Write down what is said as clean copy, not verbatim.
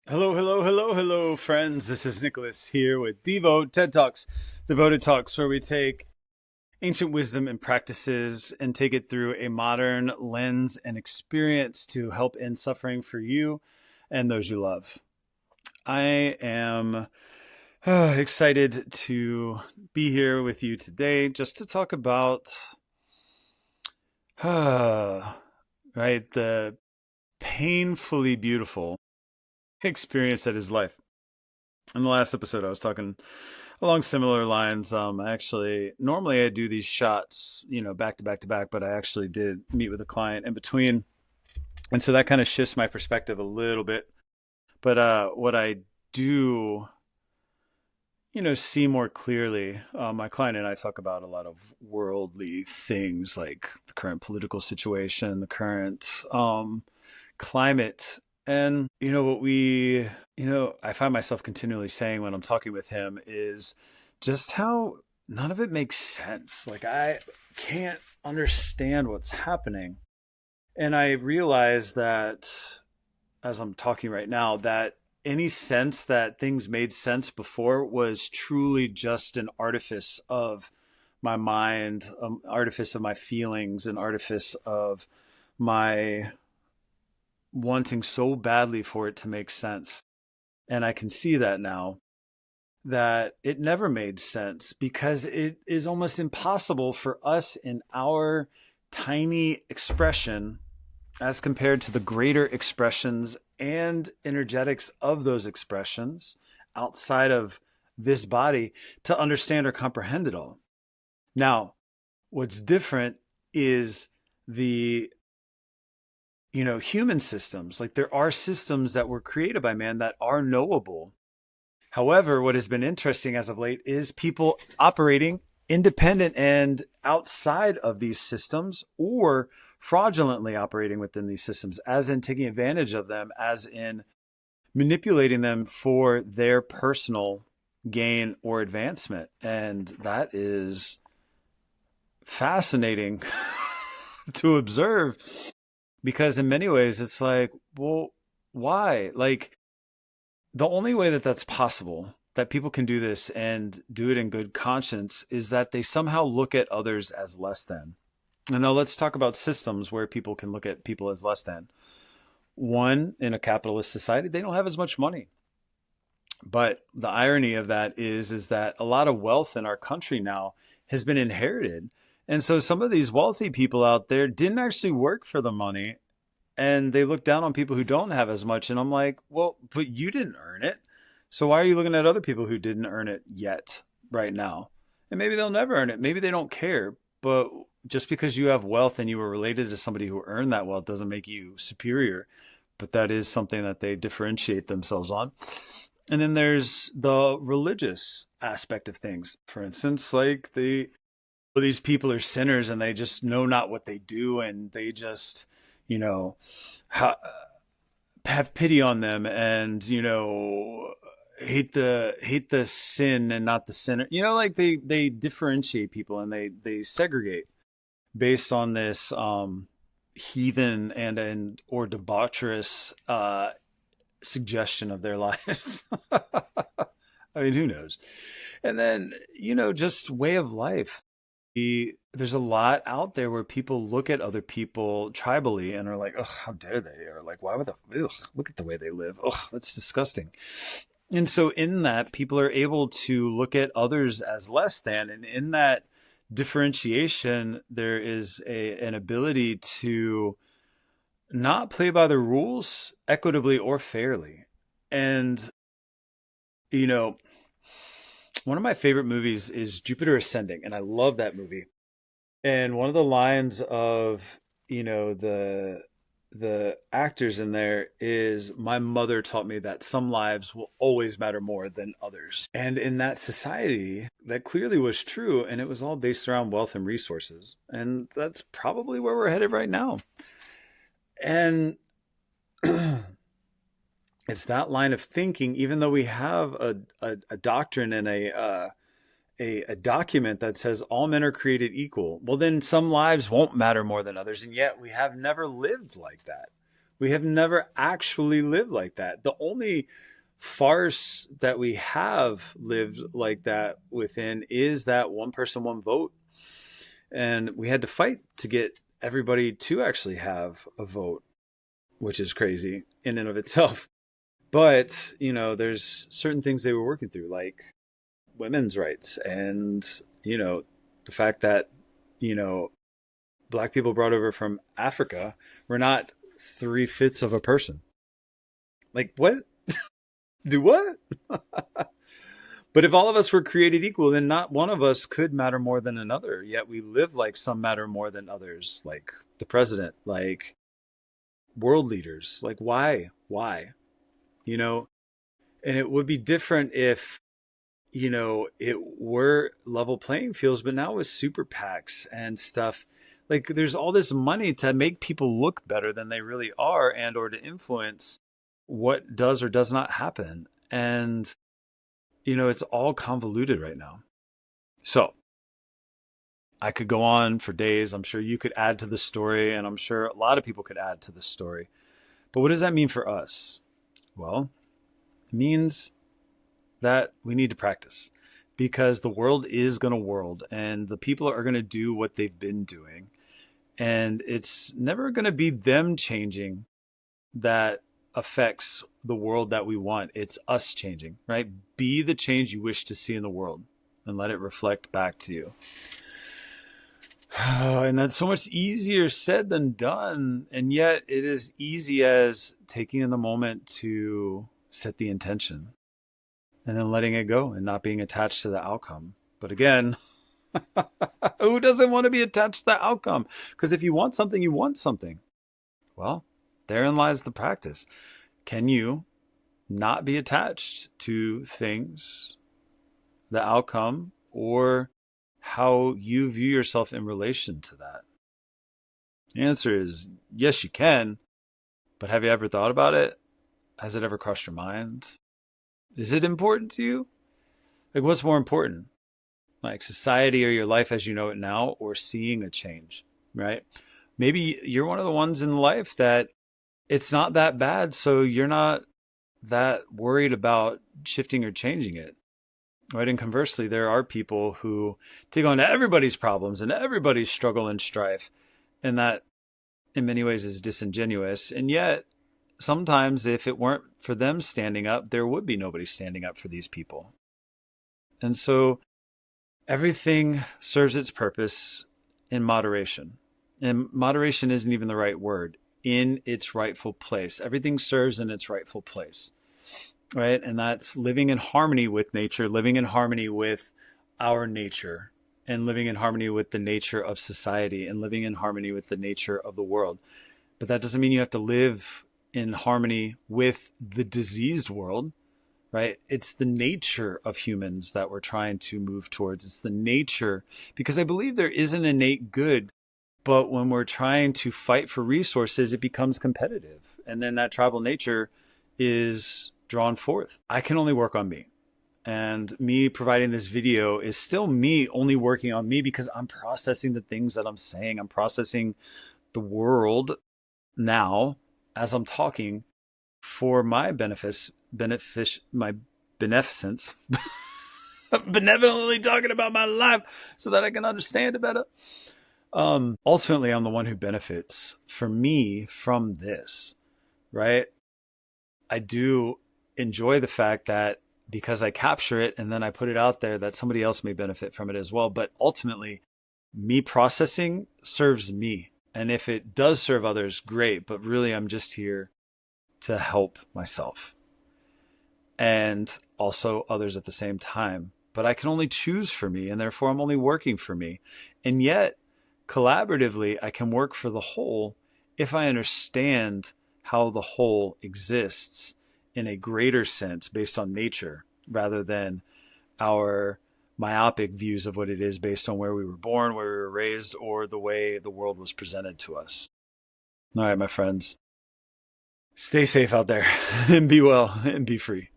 Hello, hello, hello, hello, friends. This is Nicholas here with DIVO-Ted Talks, Devoted Talks, where we take ancient wisdom and practices and take it through a modern lens and experience to help end suffering for you and those you love. I am excited to be here with you today just to talk about right, the painfully beautiful experience that is life. In the last episode, I was talking along similar lines. Normally I do these shots, back to back to back, but I actually did meet with a client in between. And so that kind of shifts my perspective a little bit. But what I do, see more clearly, my client and I talk about a lot of worldly things like the current political situation, the current climate. And, I find myself continually saying when I'm talking with him is just how none of it makes sense. Like, I can't understand what's happening. And I realize that as I'm talking right now, that any sense that things made sense before was truly just an artifice of my mind, artifice of my feelings, an artifice of my wanting so badly for it to make sense. And I can see that now, that it never made sense because it is almost impossible for us in our tiny expression as compared to the greater expressions and energetics of those expressions outside of this body to understand or comprehend it all. Now, what's different is the human systems. Like, there are systems that were created by man that are knowable. However, what has been interesting as of late is people operating independent and outside of these systems, or fraudulently operating within these systems, as in taking advantage of them, as in manipulating them for their personal gain or advancement. And that is fascinating to observe, because in many ways it's like, well, why? Like, the only way that that's possible, that people can do this and do it in good conscience, is that they somehow look at others as less than. And now let's talk about systems where people can look at people as less than. One, in a capitalist society, they don't have as much money. But the irony of that is that a lot of wealth in our country now has been inherited. And so some of these wealthy people out there didn't actually work for the money, and they look down on people who don't have as much. And I'm like, well, but you didn't earn it. So why are you looking at other people who didn't earn it yet right now? And maybe they'll never earn it. Maybe they don't care. But just because you have wealth and you were related to somebody who earned that wealth doesn't make you superior. But that is something that they differentiate themselves on. And then there's the religious aspect of things. For instance, like these people are sinners and they just know not what they do, and they just, you know, ha- have pity on them, and hate the sin and not the sinner. Like, they differentiate people, and they segregate based on this heathen and or debaucherous suggestion of their lives. I mean, who knows? And then, just way of life. There's a lot out there where people look at other people tribally and are like, "Ugh, how dare they?" Or like, "Why would they? Ugh, look at the way they live. Ugh, that's disgusting." And so, in that, people are able to look at others as less than, and in that differentiation, there is an ability to not play by the rules equitably or fairly. And you know, one of my favorite movies is Jupiter Ascending, and I love that movie. And one of the lines of, the actors in there is, "My mother taught me that some lives will always matter more than others." And in that society, that clearly was true, and it was all based around wealth and resources. And that's probably where we're headed right now. And it's that line of thinking, even though we have a doctrine and a document that says all men are created equal. Well, then some lives won't matter more than others. And yet we have never lived like that. We have never actually lived like that. The only farce that we have lived like that within is that one person, one vote. And we had to fight to get everybody to actually have a vote, which is crazy in and of itself. But, there's certain things they were working through, like women's rights and, the fact that, black people brought over from Africa were not 3/5 of a person. Like, what? Do what? But if all of us were created equal, then not one of us could matter more than another. Yet we live like some matter more than others, like the president, like world leaders. Like, why? Why? And it would be different if, it were level playing fields, but now with super PACs and stuff, like there's all this money to make people look better than they really are and or to influence what does or does not happen. And it's all convoluted right now. So I could go on for days. I'm sure you could add to the story, and I'm sure a lot of people could add to the story. But what does that mean for us? Well, it means that we need to practice, because the world is going to world, and the people are going to do what they've been doing. And it's never going to be them changing that affects the world that we want. It's us changing, right? Be the change you wish to see in the world and let it reflect back to you. And that's so much easier said than done. And yet it is easy as taking in the moment to set the intention and then letting it go and not being attached to the outcome. But again, who doesn't want to be attached to the outcome? Because if you want something, you want something. Well, therein lies the practice. Can you not be attached to things, the outcome, or how you view yourself in relation to that? The answer is yes, you can. But have you ever thought about it? Has it ever crossed your mind? Is it important to you? Like, what's more important? Like society or your life as you know it now, or seeing a change, right? Maybe you're one of the ones in life that it's not that bad, so you're not that worried about shifting or changing it, right? And conversely, there are people who take on everybody's problems and everybody's struggle and strife, and that in many ways is disingenuous. And yet, sometimes if it weren't for them standing up, there would be nobody standing up for these people. And so everything serves its purpose in moderation. And moderation isn't even the right word. In its rightful place. Everything serves in its rightful place, right? And that's living in harmony with nature, living in harmony with our nature, and living in harmony with the nature of society, and living in harmony with the nature of the world. But that doesn't mean you have to live in harmony with the diseased world, right? It's the nature of humans that we're trying to move towards. It's the nature, because I believe there is an innate good. But when we're trying to fight for resources, it becomes competitive. And then that tribal nature is drawn forth. I can only work on me. And me providing this video is still me only working on me, because I'm processing the things that I'm saying. I'm processing the world now as I'm talking for my my beneficence. Benevolently talking about my life so that I can understand it better. Ultimately, I'm the one who benefits for me from this, right? I do enjoy the fact that because I capture it and then I put it out there, that somebody else may benefit from it as well. But ultimately, me processing serves me. And if it does serve others, great. But really, I'm just here to help myself and also others at the same time. But I can only choose for me, and therefore I'm only working for me. And yet, collaboratively, I can work for the whole if I understand how the whole exists in a greater sense based on nature, rather than our myopic views of what it is based on where we were born, where we were raised, or the way the world was presented to us. All right, my friends, stay safe out there and be well and be free.